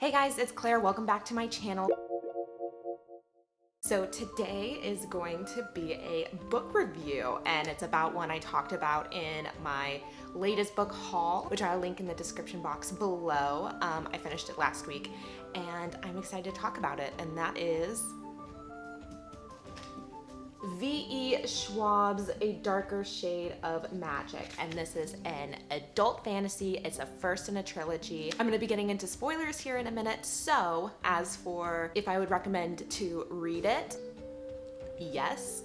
Hey guys, it's Claire. Welcome back to my channel. So today is going to be a book review, and it's about one I talked about in my latest book haul, which I'll link in the description box below. I finished it last week and I'm excited to talk about it, and that is V.E. Schwab's A Darker Shade of Magic, and this is an adult fantasy. It's a first in a trilogy. I'm going to be getting into spoilers here in a minute, so as for if I would recommend to read it, yes.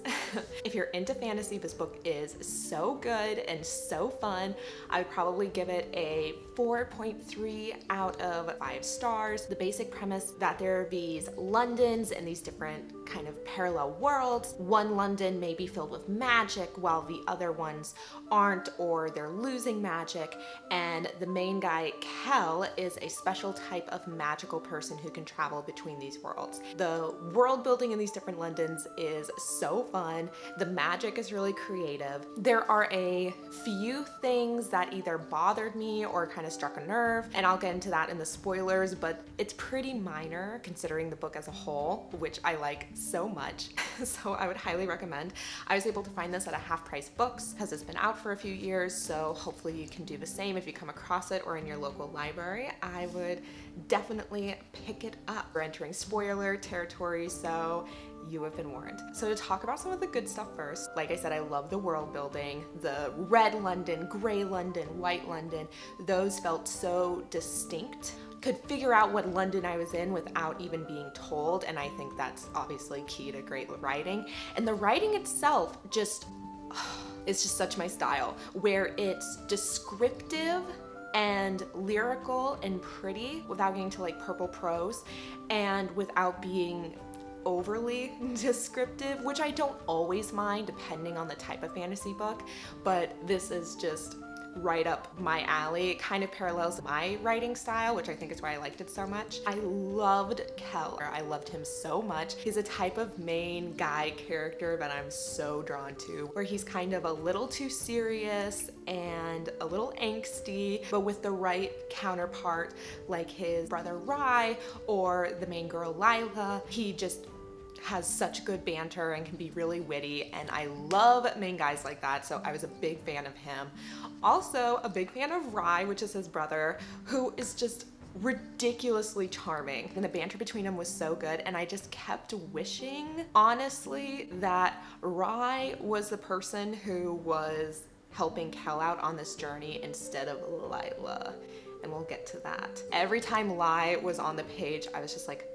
If you're into fantasy, this book is so good and so fun. I would probably give it a 4.3 out of 5 stars. The basic premise that there are these Londons and these different kind of parallel worlds. One London may be filled with magic while the other ones aren't, or they're losing magic, and the main guy, Kel, is a special type of magical person who can travel between these worlds. The world building in these different Londons is so fun. The magic is really creative. There are a few things that either bothered me or kind of struck a nerve, and I'll get into that in the spoilers, but it's pretty minor considering the book as a whole, which I like so much. So I would highly recommend. I was able to find this at a Half Price Books because it's been out for a few years, so hopefully you can do the same if you come across it or in your local library. I would definitely pick it up. We're entering spoiler territory, so you have been warned. So to talk about some of the good stuff first, like I said, I love the world building. The red London, gray London, white London, those felt so distinct. Could figure out what London I was in without even being told, and I think that's obviously key to great writing. And the writing itself just, it's just such my style, where it's descriptive and lyrical and pretty without getting to like purple prose, and without being overly descriptive, which I don't always mind depending on the type of fantasy book, but this is just right up my alley. It kind of parallels my writing style, which I think is why I liked it so much. I loved Kel. I loved him so much. He's a type of main guy character that I'm so drawn to, where he's kind of a little too serious and a little angsty, but with the right counterpart like his brother Rye or the main girl Lila. He just has such good banter and can be really witty, and I love main guys like that, so I was a big fan of him. Also a big fan of Rye, which is his brother, who is just ridiculously charming, and the banter between them was so good, and I just kept wishing, honestly, that Rye was the person who was helping Kel out on this journey instead of Lila, and we'll get to that. Every time Lai was on the page, I was just like,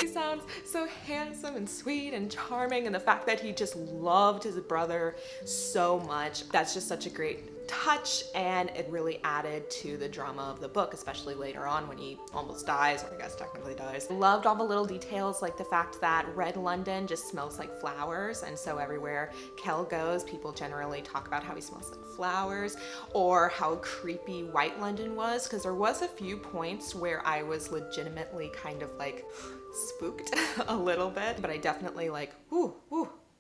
he sounds so handsome and sweet and charming, and the fact that he just loved his brother so much, that's just such a great touch, and it really added to the drama of the book, especially later on when he almost dies, or I guess technically dies. Loved all the little details, like the fact that red London just smells like flowers, and so everywhere Kel goes, people generally talk about how he smells like flowers, or how creepy white London was, because there was a few points where I was legitimately kind of like spooked a little bit, but I definitely like, ooh,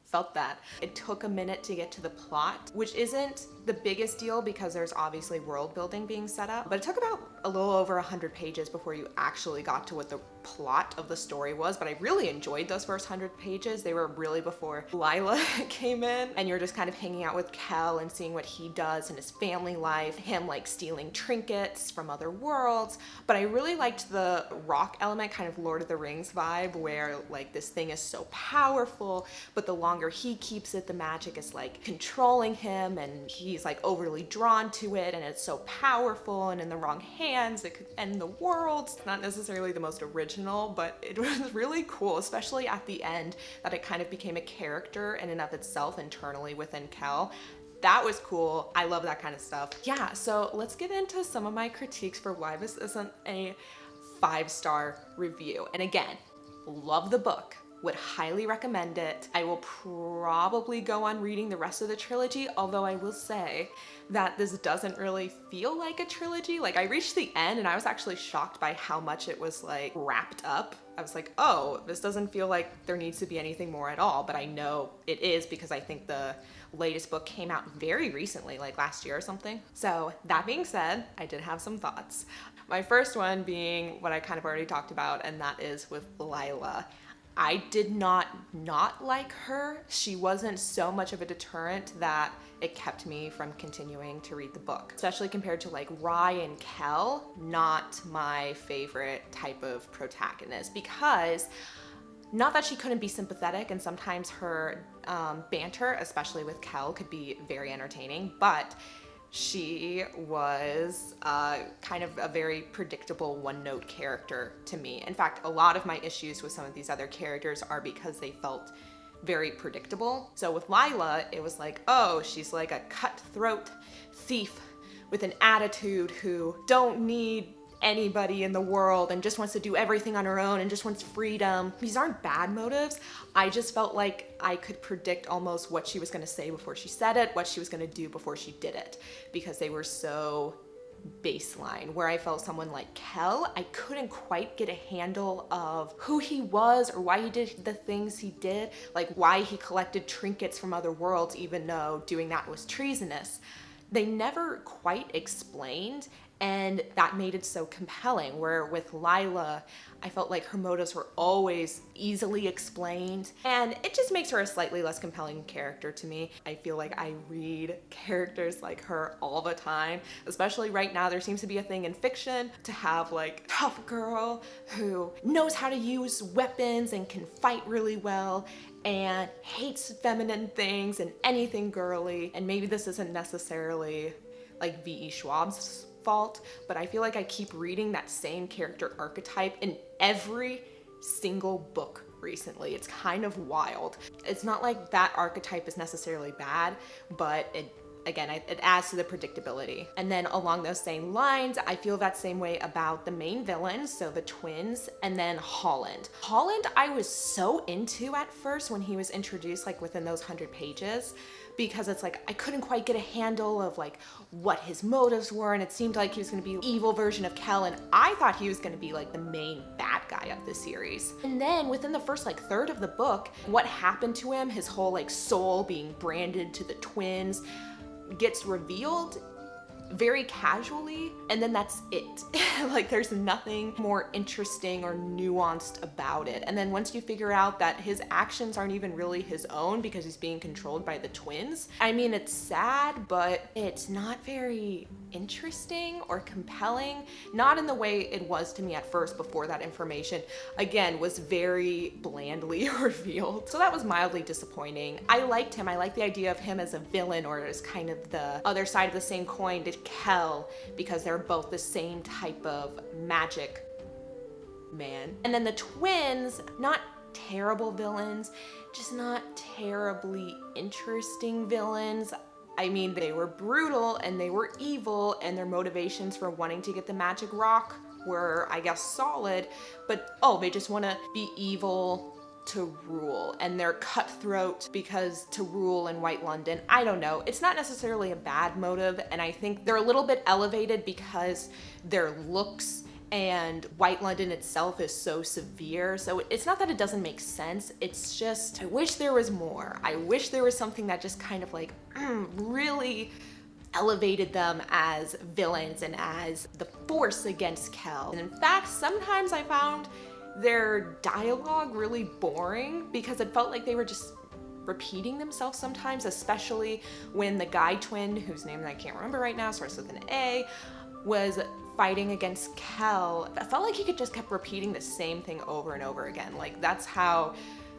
felt that. It took a minute to get to the plot, which isn't the biggest deal because there's obviously world building being set up, but it took about a little over 100 pages before you actually got to what the plot of the story was. But I really enjoyed those first 100 pages. They were really before Lila came in, and you're just kind of hanging out with Kel and seeing what he does in his family life, him like stealing trinkets from other worlds. But I really liked the rock element, kind of Lord of the Rings vibe, where like this thing is so powerful, but the longer he keeps it, the magic is like controlling him, and he's like overly drawn to it, and it's so powerful, and in the wrong hands it could end the world. It's not necessarily the most original, but it was really cool, especially at the end, that it kind of became a character in and of itself internally within Kel. That was cool. I love that kind of stuff. Yeah, so let's get into some of my critiques for why this isn't a 5-star review. And again, love the book. Would highly recommend it. I will probably go on reading the rest of the trilogy, although I will say that this doesn't really feel like a trilogy. Like, I reached the end and I was actually shocked by how much it was like wrapped up. I was like, oh, this doesn't feel like there needs to be anything more at all, but I know it is because I think the latest book came out very recently, like last year or something. So that being said, I did have some thoughts. My first one being what I kind of already talked about, and that is with Lila. I did not like her. She wasn't so much of a deterrent that it kept me from continuing to read the book. Especially compared to like Rye and Kel, not my favorite type of protagonist, because not that she couldn't be sympathetic, and sometimes her banter, especially with Kel, could be very entertaining, but she was kind of a very predictable one-note character to me. In fact, a lot of my issues with some of these other characters are because they felt very predictable. So with Lila, it was like, oh, she's like a cutthroat thief with an attitude who don't need anybody in the world and just wants to do everything on her own and just wants freedom. These aren't bad motives. I just felt like I could predict almost what she was going to say before she said it, what she was going to do before she did it, because they were so baseline. Where I felt someone like Kel, I couldn't quite get a handle of who he was or why he did the things he did, like why he collected trinkets from other worlds even though doing that was treasonous. They never quite explained, and that made it so compelling, where with Lila, I felt like her motives were always easily explained, and it just makes her a slightly less compelling character to me. I feel like I read characters like her all the time, especially right now. There seems to be a thing in fiction to have like tough girl who knows how to use weapons and can fight really well and hates feminine things and anything girly. And maybe this isn't necessarily like V.E. Schwab's fault, but I feel like I keep reading that same character archetype in every single book recently. It's kind of wild. It's not like that archetype is necessarily bad, but it adds to the predictability. And then along those same lines, I feel that same way about the main villains, so the twins, and then Holland. Holland I was so into at first when he was introduced, like within those 100 pages, because it's like I couldn't quite get a handle of like what his motives were, and it seemed like he was going to be an evil version of Kel, and I thought he was going to be like the main bad guy of the series. And then within the first like third of the book, what happened to him, his whole like soul being branded to the twins, gets revealed very casually, and then that's it. Like there's nothing more interesting or nuanced about it. And then once you figure out that his actions aren't even really his own because he's being controlled by the twins, I mean, it's sad, but it's not very interesting or compelling, not in the way it was to me at first before that information again was very blandly revealed. So that was mildly disappointing. I liked him. I liked the idea of him as a villain, or as kind of the other side of the same coin to Kel, because they're both the same type of magic man. And then the twins, not terrible villains, just not terribly interesting villains. I mean, they were brutal and they were evil, and their motivations for wanting to get the magic rock were, I guess, solid, but they just want to be evil to rule, and they're cutthroat because to rule in White London. I don't know. It's not necessarily a bad motive, and I think they're a little bit elevated because their looks and White London itself is so severe. So it's not that it doesn't make sense. It's just, I wish there was more. I wish there was something that just kind of like really elevated them as villains and as the force against Kel. And in fact, sometimes I found their dialogue really boring because it felt like they were just repeating themselves sometimes, especially when the guy twin, whose name I can't remember right now, starts with an A, was fighting against Kel. I felt like he just kept repeating the same thing over and over again. Like, that's how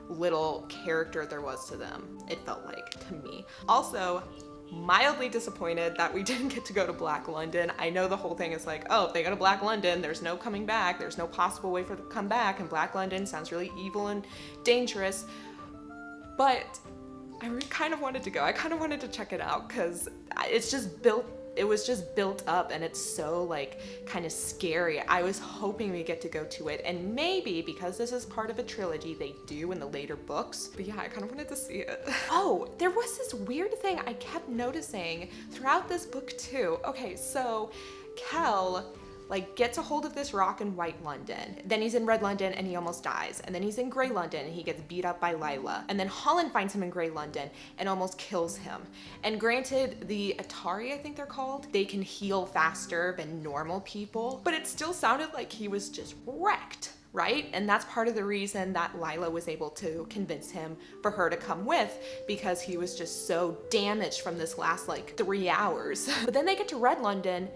little character there was to them, it felt like to me. Also, mildly disappointed that we didn't get to go to Black London. I know the whole thing is like, oh, if they go to Black London, there's no coming back. There's no possible way for them to come back, and Black London sounds really evil and dangerous. But I kind of wanted to go. I kind of wanted to check it out because it was just built up, and it's so like kind of scary. I was hoping we get to go to it, and maybe because this is part of a trilogy, they do in the later books. But yeah, I kind of wanted to see it. Oh, there was this weird thing I kept noticing throughout this book too. Okay, so Kel, like gets a hold of this rock in White London. Then he's in Red London and he almost dies. And then he's in Grey London and he gets beat up by Lila. And then Holland finds him in Grey London and almost kills him. And granted, the Atari, I think they're called, they can heal faster than normal people, but it still sounded like he was just wrecked, right? And that's part of the reason that Lila was able to convince him for her to come with, because he was just so damaged from this last like 3 hours. But then they get to Red London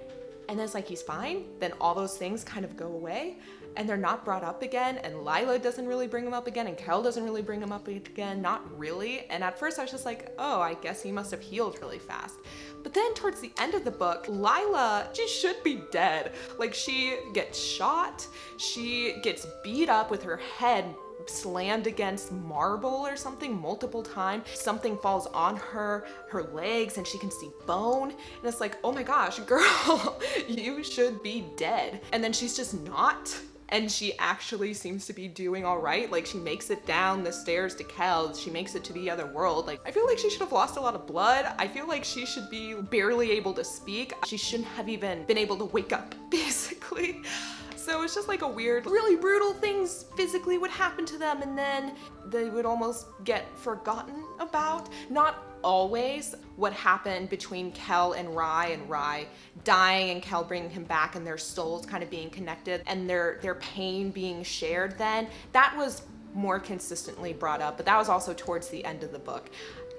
and then it's like he's fine. Then all those things kind of go away and they're not brought up again, and Lila doesn't really bring him up again, and Kel doesn't really bring him up again, not really. And at first I was just like, oh, I guess he must have healed really fast. But then towards the end of the book, Lila, she should be dead. Like, she gets shot, she gets beat up with her head slammed against marble or something multiple times. Something falls on her legs and she can see bone. And it's like, oh my gosh, girl, you should be dead. And then she's just not. And she actually seems to be doing all right. Like, she makes it down the stairs to Kel. She makes it to the other world. Like, I feel like she should have lost a lot of blood. I feel like she should be barely able to speak. She shouldn't have even been able to wake up, basically. So it's just like a weird, really brutal things physically would happen to them, and then they would almost get forgotten about. Not always. What happened between Kel and Rye dying and Kel bringing him back and their souls kind of being connected and their pain being shared, then that was more consistently brought up, but that was also towards the end of the book.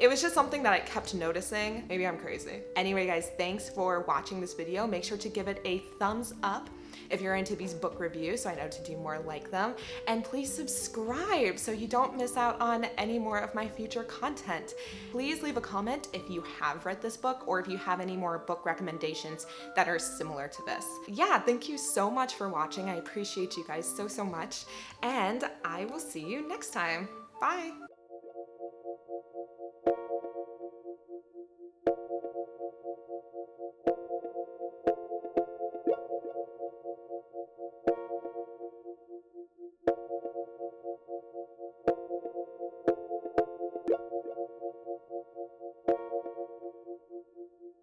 It was just something that I kept noticing. Maybe I'm crazy. Anyway, guys, thanks for watching this video. Make sure to give it a thumbs up if you're into these book reviews, so I know to do more like them. And please subscribe so you don't miss out on any more of my future content. Please leave a comment if you have read this book or if you have any more book recommendations that are similar to this. Yeah, thank you so much for watching. I appreciate you guys so much. And I will see you next time. Bye.